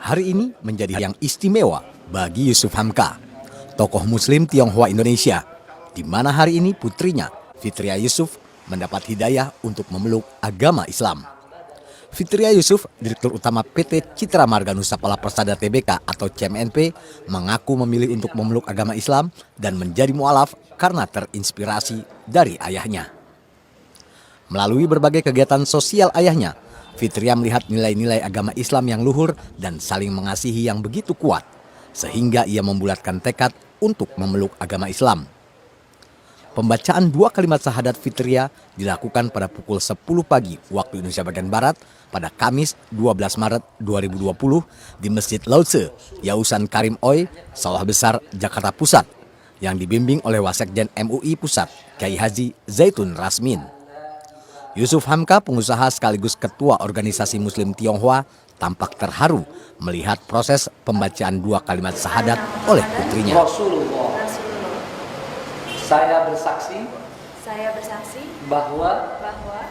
Hari ini menjadi yang istimewa bagi Yusuf Hamka, tokoh Muslim Tionghoa Indonesia, di mana hari ini putrinya, Fitria Yusuf, mendapat hidayah untuk memeluk agama Islam. Fitria Yusuf, Direktur Utama PT Citra Marga Nusapala Persada Tbk atau CMNP, mengaku memilih untuk memeluk agama Islam dan menjadi mualaf karena terinspirasi dari ayahnya. Melalui berbagai kegiatan sosial ayahnya, Fitria melihat nilai-nilai agama Islam yang luhur dan saling mengasihi yang begitu kuat, sehingga ia membulatkan tekad untuk memeluk agama Islam. Pembacaan 2 kalimat syahadat Fitria dilakukan pada pukul 10 pagi waktu Indonesia bagian Barat pada Kamis 12 Maret 2020 di Masjid Lause, Yayasan Karim Oi, Sawah Besar, Jakarta Pusat, yang dibimbing oleh Wasekjen MUI Pusat, Kyai Haji Zaitun Rasmin. Yusuf Hamka, pengusaha sekaligus ketua organisasi Muslim Tionghoa, tampak terharu melihat proses pembacaan 2 kalimat syahadat oleh putrinya. Rasulullah. Saya bersaksi bahwa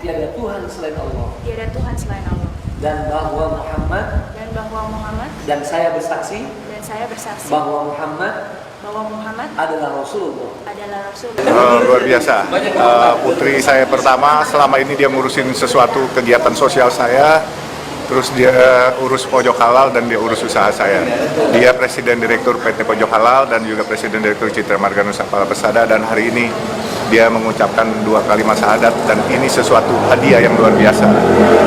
tiada Tuhan selain Allah. Dan bahwa Muhammad. Dan saya bersaksi bahwa Muhammad adalah Rasulullah. Luar biasa. Putri saya pertama, selama ini dia ngurusin sesuatu kegiatan sosial saya, terus dia urus Pojok Halal dan dia urus usaha saya. Dia Presiden Direktur PT Pojok Halal dan juga Presiden Direktur Citra Marga Nusapala Persada, dan hari ini dia mengucapkan 2 kalimat syahadat, dan ini sesuatu hadiah yang luar biasa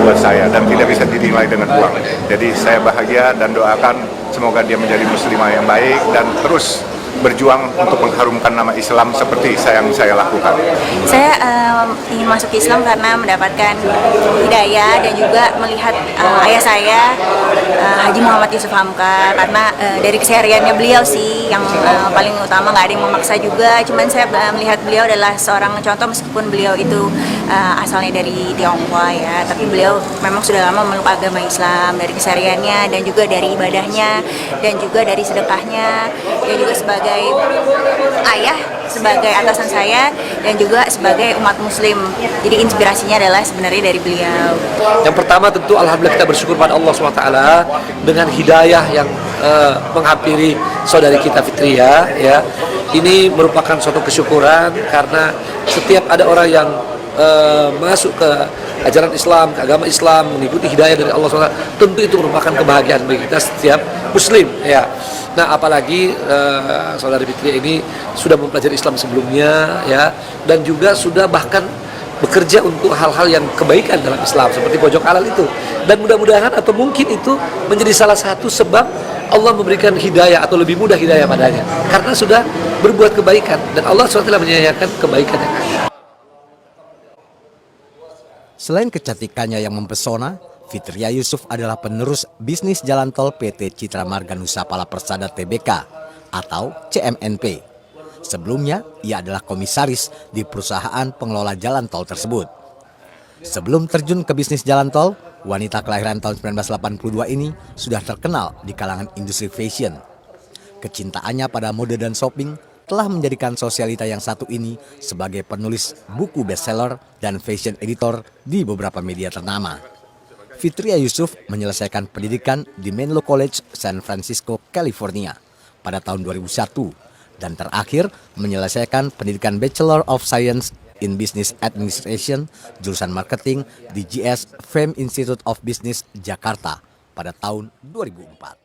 buat saya dan tidak bisa dinilai dengan uang. Jadi saya bahagia dan doakan semoga dia menjadi muslimah yang baik dan terus berjuang untuk mengharumkan nama Islam seperti yang saya lakukan. Saya ingin masuk Islam karena mendapatkan hidayah dan juga melihat ayah saya, Haji Muhammad Yusuf Hamka, karena dari kesehariannya beliau sih yang paling utama, nggak ada yang memaksa juga. Cuman saya melihat beliau adalah seorang contoh, meskipun beliau itu asalnya dari Tionghoa ya, tapi beliau memang sudah lama memeluk agama Islam, dari kesehariannya dan juga dari ibadahnya dan juga dari sedekahnya, dan juga sebagai ayah, sebagai atasan saya, dan juga sebagai umat muslim. Jadi inspirasinya adalah sebenarnya dari beliau. Yang pertama tentu alhamdulillah kita bersyukur pada Allah SWT dengan hidayah yang menghampiri saudari kita Fitria ya. Ini merupakan suatu kesyukuran karena setiap ada orang yang masuk ke ajaran Islam, ke agama Islam, mengikuti hidayah dari Allah SWT, tentu itu merupakan kebahagiaan bagi kita setiap muslim ya. Nah, apalagi saudari Fitria ini sudah mempelajari Islam sebelumnya ya, dan juga sudah bahkan bekerja untuk hal-hal yang kebaikan dalam Islam seperti Pojok Halal itu, dan mudah-mudahan atau mungkin itu menjadi salah satu sebab Allah memberikan hidayah atau lebih mudah hidayah padanya karena sudah berbuat kebaikan dan Allah SWT menyayangkan kebaikan yang ada. Selain kecantikannya yang mempesona, Fitria Yusuf adalah penerus bisnis jalan tol PT Citra Marga Nusapala Persada Tbk atau CMNP. Sebelumnya, ia adalah komisaris di perusahaan pengelola jalan tol tersebut. Sebelum terjun ke bisnis jalan tol, wanita kelahiran tahun 1982 ini sudah terkenal di kalangan industri fashion. Kecintaannya pada mode dan shopping telah menjadikan sosialita yang satu ini sebagai penulis buku bestseller dan fashion editor di beberapa media ternama. Fitria Yusuf menyelesaikan pendidikan di Menlo College, San Francisco, California pada tahun 2001 dan terakhir menyelesaikan pendidikan Bachelor of Science in Business Administration jurusan marketing di GS Fame Institute of Business Jakarta pada tahun 2004.